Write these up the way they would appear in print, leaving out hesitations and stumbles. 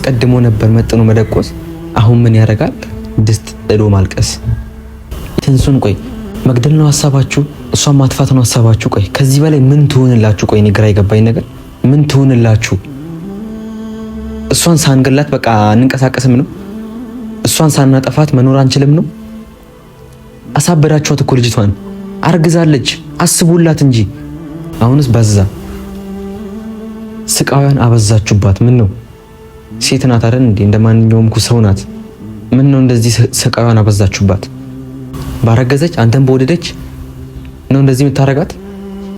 አስቀድሞ ነበር መጥኖ መደቆስ። አሁን ምን ያደርጋል? ድስት ጥዶ ማልቀስ። ትንሱን ቆይ መግደል ነው ሀሳባችሁ? እሷን ማጥፋት ነው ሀሳባችሁ? ቆይ ከዚህ በላይ ምን ትሆንላችሁ? ቆይ እኔ ግራ የገባኝ ነገር ምን ትሆንላችሁ? እሷን ሳንገላት በቃ እንንቀሳቀስም ነው? እሷን ሳናጠፋት መኖር አንችልም ነው? አሳበዳችኋት እኮ ልጅቷን። አርግዛለች፣ አስቡላት እንጂ። አሁንስ በዛ። ስቃዋን አበዛችሁባት። ምን ነው ሴት ናት አይደል እንዴ? እንደማንኛውም ሰው ናት። ምን ነው እንደዚህ ስቃዋን አበዛችሁባት? ባረገዘች አንተን በወደደች ነው እንደዚህ የምታረጋት?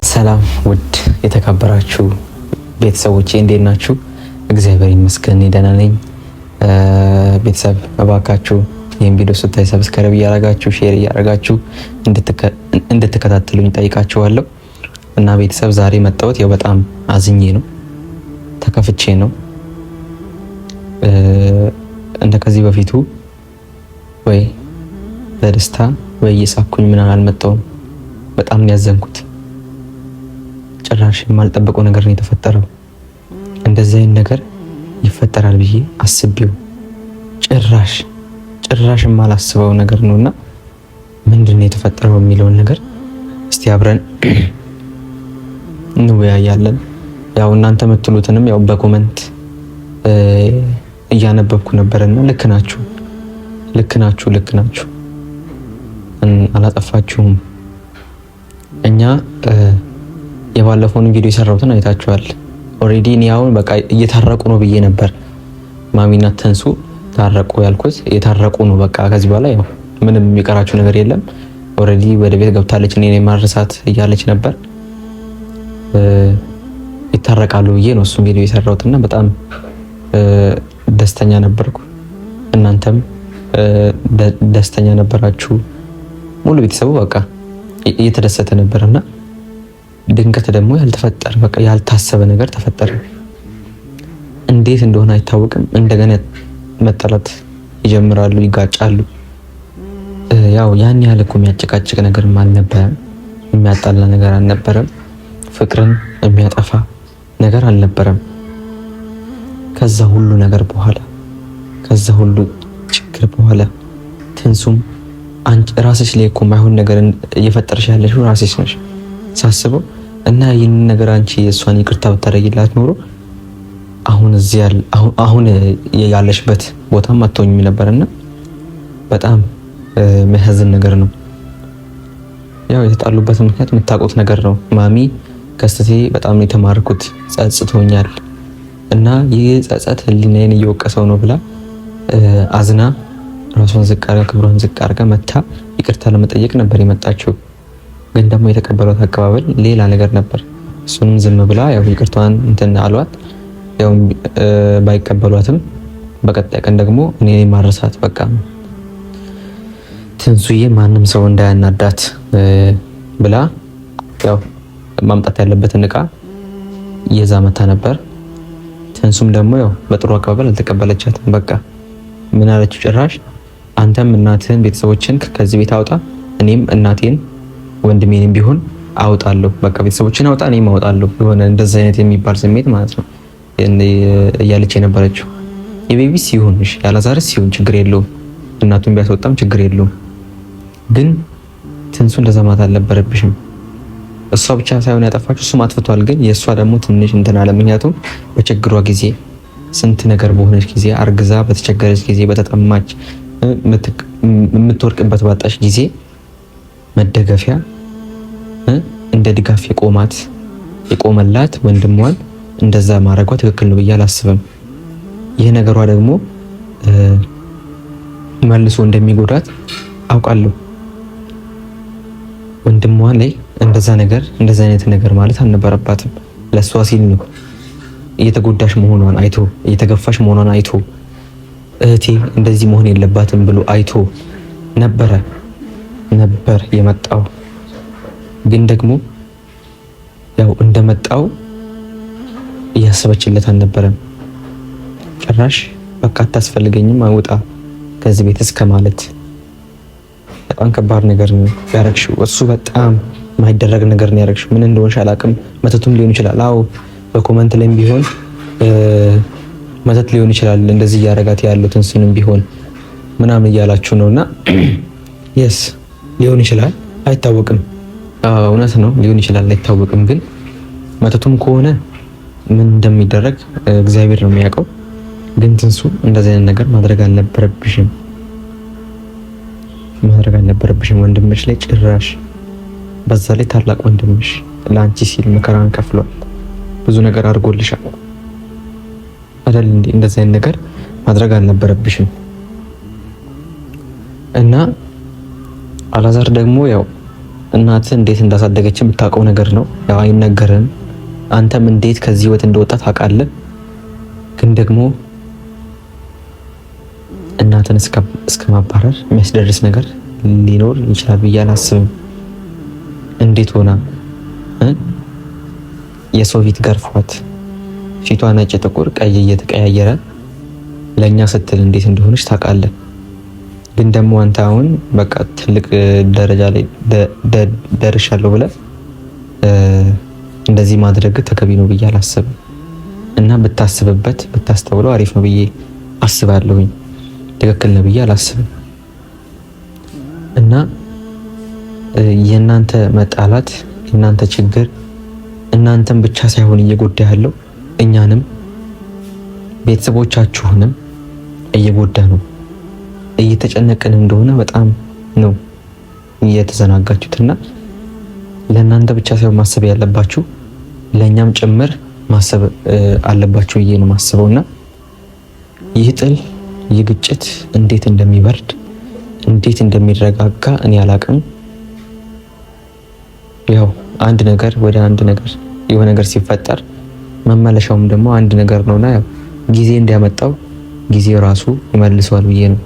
ሰላም ውድ የተከበራችሁ ቤተሰቦቼ እንዴት ናችሁ? እግዚአብሔር ይመስገን ደህና ነኝ። ቤተሰብ እባካችሁ ይህን ቪዲዮ ስታይ ሰብስክራይብ እያረጋችሁ ሼር እያረጋችሁ እንድትከታተሉኝ ጠይቃችኋለሁ። እና ቤተሰብ ዛሬ መጣሁት ያው በጣም አዝኜ ነው፣ ተከፍቼ ነው። እንደ ከዚህ በፊቱ ወይ በደስታ ወይ እየሳኩኝ ምን አልመጣሁም። በጣም ነው ያዘንኩት። ጭራሽ የማልጠበቀው ነገር ነው የተፈጠረው። እንደዚህ አይነት ነገር ይፈጠራል ብዬ አስቤው ጭራሽ የማላስበው ነገር ነውና ምንድነው የተፈጠረው የሚለውን ነገር እስቲ አብረን እንወያያለን። ያው እናንተ የምትሉትንም ያው በኮሜንት እያነበብኩ ነበርና ልክ ናችሁ አላጠፋችሁም። እኛ የባለፈውን ቪዲዮ የሰራሁትን አይታችኋል። ኦሬዲ እኔ አሁን በቃ እየታረቁ ነው ብዬ ነበር። ማሚና ተንሱ ታረቁ ያልኩት እየታረቁ ነው በቃ ከዚህ በኋላ ያው ምንም የሚቀራቸው ነገር የለም። ኦሬዲ ወደ ቤት ገብታለች፣ እኔ ማርሳት እያለች ነበር። ይታረቃሉ ብዬ ነው እሱን ቪዲዮ የሰራሁትና በጣም ደስተኛ ነበርኩ። እናንተም ደስተኛ ነበራችሁ። ሙሉ ቤተሰቡ በቃ እየተደሰተ ነበርና ድንገት ደግሞ ያልተፈጠረ በቃ ያልታሰበ ነገር ተፈጠረ። እንዴት እንደሆነ አይታወቅም። እንደገና መጣላት ይጀምራሉ፣ ይጋጫሉ። ያው ያን ያህል እኮ የሚያጨቃጭቅ ነገር አልነበረም፣ የሚያጣላ ነገር አልነበረም፣ ፍቅርን የሚያጠፋ ነገር አልነበረም። ከዛ ሁሉ ነገር በኋላ ከዛ ሁሉ ችግር በኋላ ትንሱም አንቺ ራስሽ ላይ እኮ ማይሆን ነገር እየፈጠርሽ ያለሽው ራስሽ ነሽ ሳስበው እና ይህን ነገር አንቺ እሷን ይቅርታ ብታደርጊላት ኖሮ አሁን ያለሽበት ቦታም አትሆኝም ነበርና በጣም የሚያሳዝን ነገር ነው። ያው የተጣሉበት ምክንያት የምታውቁት ነገር ነው። ማሚ ከስተቴ በጣም የተማርኩት ጸጽቶኛል እና ይህ ጸጸት ህሊናዬን እየወቀሰው ነው ብላ አዝና ራሷን ዝቅ አርጋ ክብሯን ዝቅ አርጋ መታ ይቅርታ ለመጠየቅ ነበር የመጣችው። ግን ደግሞ የተቀበሏት አቀባበል ሌላ ነገር ነበር። እሱንም ዝም ብላ ያው ይቅርታዋን እንትን አሏት። ያው ባይቀበሏትም በቀጣይ ቀን ደግሞ እኔ ማረሳት በቃ ትንሱዬ ማንም ሰው እንዳያናዳት ብላ ያው ማምጣት ያለበትን እቃ ይዛ መታ ነበር። ትንሱም ደግሞ ያው በጥሩ አቀባበል አልተቀበለቻትም። በቃ ምን አለችው? ጭራሽ አንተም እናትህን ቤተሰቦችን ከዚህ ቤት አውጣ፣ እኔም እናቴን ወንድሜንም ቢሆን አውጣለሁ። በቃ ቤተሰቦችን አውጣ፣ እኔም አውጣለሁ። የሆነ እንደዛ አይነት የሚባል ስሜት ማለት ነው እያለች የነበረችው። የቤቢስ ሲሆን እሺ፣ ያላዛርስ ሲሆን ችግር የለውም፣ እናቱን ቢያስወጣም ችግር የለውም። ግን ትንሱ እንደዛ ማለት አልነበረብሽም። እሷ ብቻ ሳይሆን ያጠፋችው እሱም አጥፍቷል። ግን የእሷ ደግሞ ትንሽ እንትን አለ። ምክንያቱም በችግሯ ጊዜ ስንት ነገር በሆነች ጊዜ አርግዛ በተቸገረች ጊዜ በተጠማች የምትወርቅበት ባጣሽ ጊዜ መደገፊያ እንደ ድጋፍ የቆመላት ወንድሟን እንደዛ ማድረጓ ትክክል ነው ብዬ አላስብም። ይህ ነገሯ ደግሞ መልሶ እንደሚጎዳት አውቃለሁ። ወንድሟ ላይ እንደዛ አይነት ነገር ማለት አልነበረባትም። ለሷ ሲል ነው እየተጎዳሽ መሆኗን አይቶ እየተገፋሽ መሆኗን አይቶ እህቴ እንደዚህ መሆን የለባትም ብሎ አይቶ ነበር የመጣው። ግን ደግሞ ያው እንደመጣው እያሰበችለት አልነበረም። ጭራሽ በቃ አታስፈልገኝም አውጣ ከዚህ ቤት እስከ ማለት በጣም ከባድ ነገር ነው ያረግሽው። እሱ በጣም ማይደረግ ነገር ነው ያረግሽው። ምን እንደሆነሽ አላውቅም። መተቱም ሊሆን ይችላል። አዎ በኮመንት ላይም ቢሆን መተት ሊሆን ይችላል እንደዚህ እያረጋት ያለው ትንሱንም ቢሆን ምናምን እያላችሁ ነውና የስ ሊሆን ይችላል አይታወቅም። እውነት ነው ሊሆን ይችላል አይታወቅም። ግን መተቱም ከሆነ ምን እንደሚደረግ እግዚአብሔር ነው የሚያውቀው። ግን ትንሱ እንደዚህ አይነት ነገር ማድረግ አልነበረብሽም ወንድምሽ ላይ ጭራሽ። በዛ ላይ ታላቅ ወንድምሽ ለአንቺ ሲል መከራን ከፍሏል፣ ብዙ ነገር አድርጎልሻል አይደል እንዴ? እንደዚህ አይነት ነገር ማድረግ አልነበረብሽም። እና አላዛር ደግሞ ያው እናት እንዴት እንዳሳደገች የምታውቀው ነገር ነው። ያው አይነገርም። አንተም እንዴት ከዚህ ህይወት እንደወጣ ታውቃለህ። ግን ደግሞ እናትን እስከ ማባረር የሚያስደርስ ነገር ሊኖር ይችላል ብዬ አላስብም። እንዴት ሆና የሰው ፊት ገርፏት ፊቷ ነጭ ጥቁር ቀይ እየተቀያየረ ለኛ ስትል እንዴት እንደሆነች ታውቃለህ። ግን ደግሞ አንተ አሁን በቃ ትልቅ ደረጃ ላይ ደርሻለሁ ብለህ እንደዚህ ማድረግ ተገቢ ነው ብዬ አላስብም። እና ብታስብበት ብታስተውለው አሪፍ ነው ብዬ አስባለሁኝ። ትክክል ነው ብዬ አላስብም። እና የእናንተ መጣላት የእናንተ ችግር እናንተም ብቻ ሳይሆን እየጎዳ ያለው እኛንም ቤተሰቦቻችሁንም እየጎዳ ነው። እየተጨነቅን እንደሆነ በጣም ነው እየተዘናጋችሁትና ለእናንተ ብቻ ሳይሆን ማሰብ ያለባችሁ ለእኛም ጭምር ማሰብ አለባችሁ ብዬ ነው ማስበውና ይህ ጥል ይህ ግጭት እንዴት እንደሚበርድ እንዴት እንደሚረጋጋ እኔ አላቅም። ያው አንድ ነገር ወደ አንድ ነገር የሆነ ነገር ሲፈጠር መመለሻውም ደግሞ አንድ ነገር ነውና ያው ጊዜ እንዲያመጣው ጊዜው ራሱ ይመልሰዋል ብዬ ነው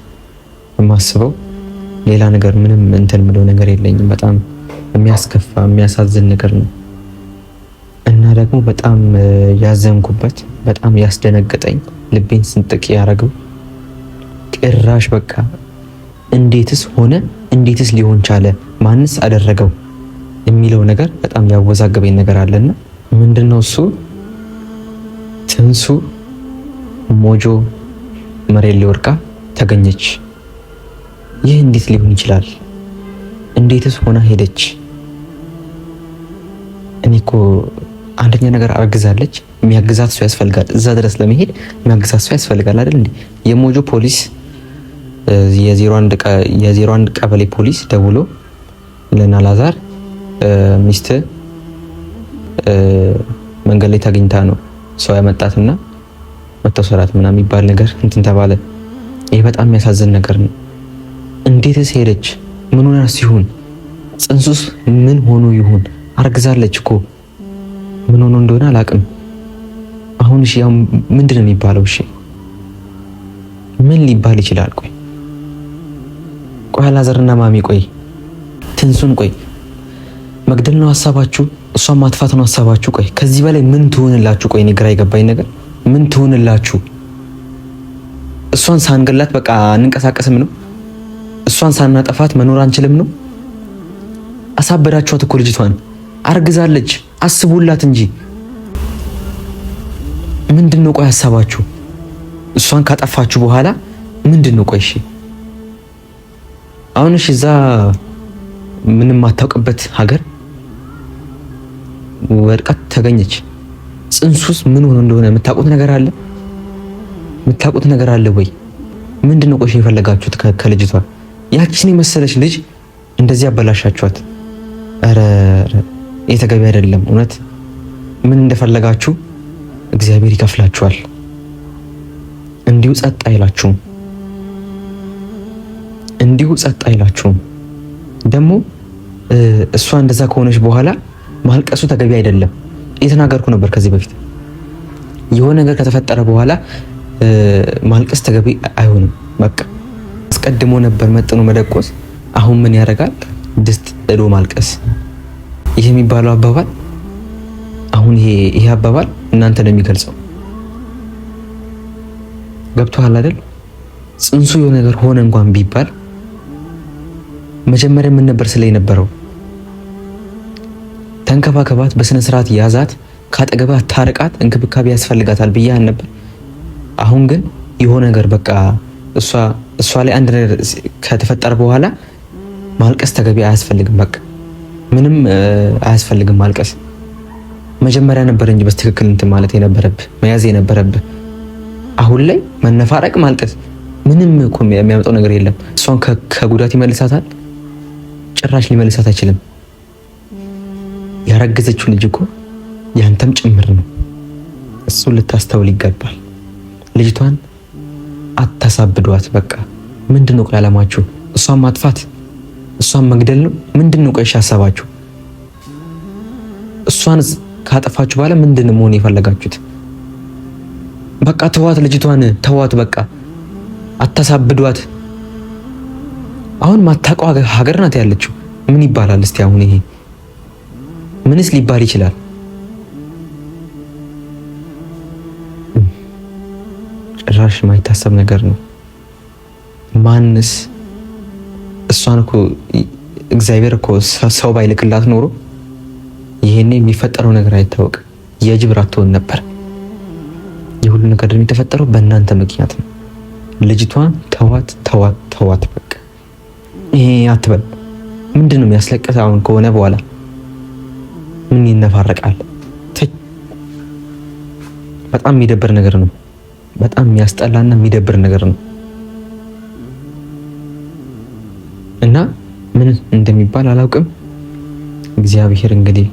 የማስበው። ሌላ ነገር ምንም እንትን ምለው ነገር የለኝም። በጣም የሚያስከፋ የሚያሳዝን ነገር ነው እና ደግሞ በጣም ያዘንኩበት በጣም ያስደነገጠኝ ልቤን ስንጥቅ ያደረገው ጭራሽ በቃ እንዴትስ ሆነ እንዴትስ ሊሆን ቻለ ማንስ አደረገው የሚለው ነገር በጣም ያወዛገበኝ ነገር አለና ምንድነው እሱ ትንሱ ሞጆ መሬት ላይ ወድቃ ተገኘች። ይህ እንዴት ሊሆን ይችላል? እንዴትስ ሆና ሄደች? እኔ እኮ አንደኛ ነገር አርግዛለች፣ የሚያግዛት ሰው ያስፈልጋል። እዛ ድረስ ለመሄድ የሚያግዛት ሰው ያስፈልጋል አይደል እንዴ? የሞጆ ፖሊስ የ01 ቀበሌ ፖሊስ ደውሎ ለናላዛር ሚስት መንገድ ላይ ተገኝታ ነው ሰው ያመጣትና መተሰራት ምናምን የሚባል ነገር እንትን ተባለ። ይሄ በጣም የሚያሳዝን ነገር ነው። እንዴትስ ሄደች? ምን ሆና ሲሆን ጽንሱስ ምን ሆኖ ይሆን? አርግዛለች እኮ ምን ሆኖ እንደሆነ አላቅም። አሁን እሺ ያው ምንድነው የሚባለው? እሺ ምን ሊባል ይችላል? ቆይ አላዛርና ማሚ ቆይ ትንሱን ቆይ መግደል ነው ሐሳባችሁ? እሷን ማጥፋት ነው ሐሳባችሁ? ቆይ ከዚህ በላይ ምን ትሆንላችሁ? ቆይ እኔ ግራ የገባኝ ነገር ምን ትሆንላችሁ? እሷን ሳንገላት በቃ እንንቀሳቀስም ነው? እሷን ሳናጠፋት መኖር አንችልም ነው? አሳበዳችኋት እኮ ልጅቷን። አርግዛለች፣ አስቡላት እንጂ ምንድነው ቆይ ሐሳባችሁ? እሷን ካጠፋችሁ በኋላ ምንድነው ቆይ? እሺ አሁን እሺ እዛ ምንም ማታውቅበት ሀገር ወድቃት ተገኘች። ጽንሱስ ምን ሆኖ እንደሆነ የምታውቁት ነገር አለ? የምታውቁት ነገር አለ ወይ? ምንድነው ቆይ የፈለጋችሁት ከልጅቷ? ያቺን የመሰለች ልጅ እንደዚህ አበላሻችኋት። ኧረ የተገቢ አይደለም። እውነት ምን እንደፈለጋችሁ እግዚአብሔር ይከፍላችኋል። እንዲሁ ጸጥ አይላችሁም። እንዲሁ ጸጥ አይላችሁም። ደግሞ እሷ እንደዛ ከሆነች በኋላ ማልቀሱ ተገቢ አይደለም። የተናገርኩ ነበር ከዚህ በፊት የሆነ ነገር ከተፈጠረ በኋላ ማልቀስ ተገቢ አይሆንም። በቃ አስቀድሞ ነበር መጥኖ መደቆስ። አሁን ምን ያደርጋል? ድስት ጥዶ ማልቀስ። ይሄ የሚባለው አባባል አሁን ይሄ አባባል እናንተ ነው የሚገልጸው። ገብቶሃል አይደል? ጽንሱ የሆነ ነገር ሆነ እንኳን ቢባል መጀመሪያ ምን ነበር ስለ የነበረው? ተንከባከባት፣ በስነ ስርዓት ያዛት፣ ካጠገባት ታርቃት፣ እንክብካቤ ያስፈልጋታል ብያህን ነበር። አሁን ግን የሆነ ነገር በቃ እሷ ላይ አንድ ነገር ከተፈጠረ በኋላ ማልቀስ ተገቢ አያስፈልግም። በቃ ምንም አያስፈልግም ማልቀስ። መጀመሪያ ነበር እንጂ በትክክል እንትን ማለት የነበረብህ መያዝ የነበረብህ። አሁን ላይ መነፋረቅ፣ ማልቀስ ምንም እኮ የሚያመጣው ነገር የለም። እሷን ከጉዳት ይመልሳታል? ጭራሽ ሊመልሳት አይችልም። ያረገዘችው ልጅ እኮ ያንተም ጭምር ነው። እሱን ልታስተውል ይገባል። ልጅቷን አታሳብዷት። በቃ ምንድነው ቆይ ዓላማችሁ? እሷን ማጥፋት፣ እሷን መግደል ነው? ምንድነው ቆይ ሀሳባችሁ? እሷን ካጠፋችሁ በኋላ ምንድነው መሆን የፈለጋችሁት? በቃ ተዋት፣ ልጅቷን ተዋት። በቃ አታሳብዷት። አሁን ማታውቀው ሀገር ናት ያለችው። ምን ይባላል እስቲ? አሁን ይሄ ምንስ ሊባል ይችላል? ጭራሽ የማይታሰብ ነገር ነው። ማንስ እሷን እኮ እግዚአብሔር እኮ ሰው ባይልክላት ኖሮ ይሄኔ የሚፈጠረው ነገር አይታወቅም። የጅብ ራት ትሆን ነበር። የሁሉ ነገር የተፈጠረው በእናንተ ምክንያት ነው። ልጅቷን ተዋት ተዋት ተዋት። በቃ ይሄ አትበል። ምንድን ነው የሚያስለቅስ? አሁን ከሆነ በኋላ ምን ይነፋረቃል? በጣም የሚደብር ነገር ነው። በጣም የሚያስጠላና የሚደብር ነገር ነው። እና ምን እንደሚባል አላውቅም። እግዚአብሔር እንግዲህ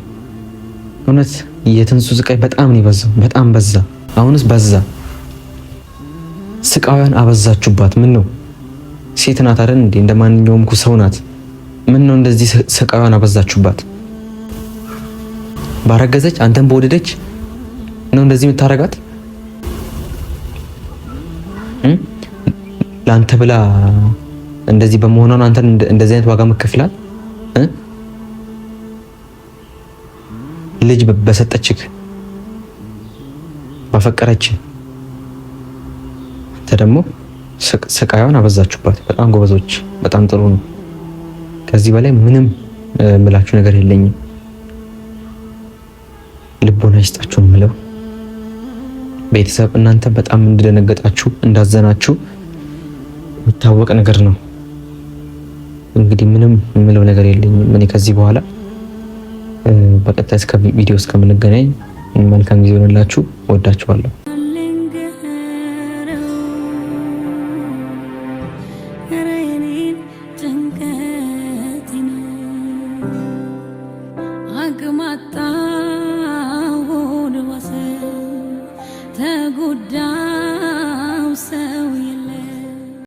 እውነት የትንሱ ስቃይ በጣም ነው የበዛው። በጣም በዛ። አሁንስ በዛ። ስቃዩን አበዛችሁባት። ምን ነው ሴት ናት አይደል እንዴ? እንደማንኛውም እኮ ሰው ናት። ምን ነው እንደዚህ ስቃዩን አበዛችሁባት? ባረገዘች አንተን በወደደች ነው እንደዚህ የምታረጋት? ለአንተ ብላ እንደዚህ በመሆኗ ነው አንተን እንደዚህ አይነት ዋጋ መከፍላል? ልጅ በሰጠችክ ባፈቀረች ደግሞ ስቃዩን አበዛችሁባት። በጣም ጎበዞች፣ በጣም ጥሩ ነው። ከዚህ በላይ ምንም ምላችሁ ነገር የለኝም። ልቦና ይስጣችሁ ምለው ቤተሰብ። እናንተ በጣም እንደደነገጣችሁ እንዳዘናችሁ የሚታወቅ ነገር ነው። እንግዲህ ምንም የምለው ነገር የለኝም እኔ ከዚህ በኋላ። በቀጣይ ቪዲዮ እስከምንገናኝ መልካም ጊዜ ሆነላችሁ። ወዳችኋለሁ።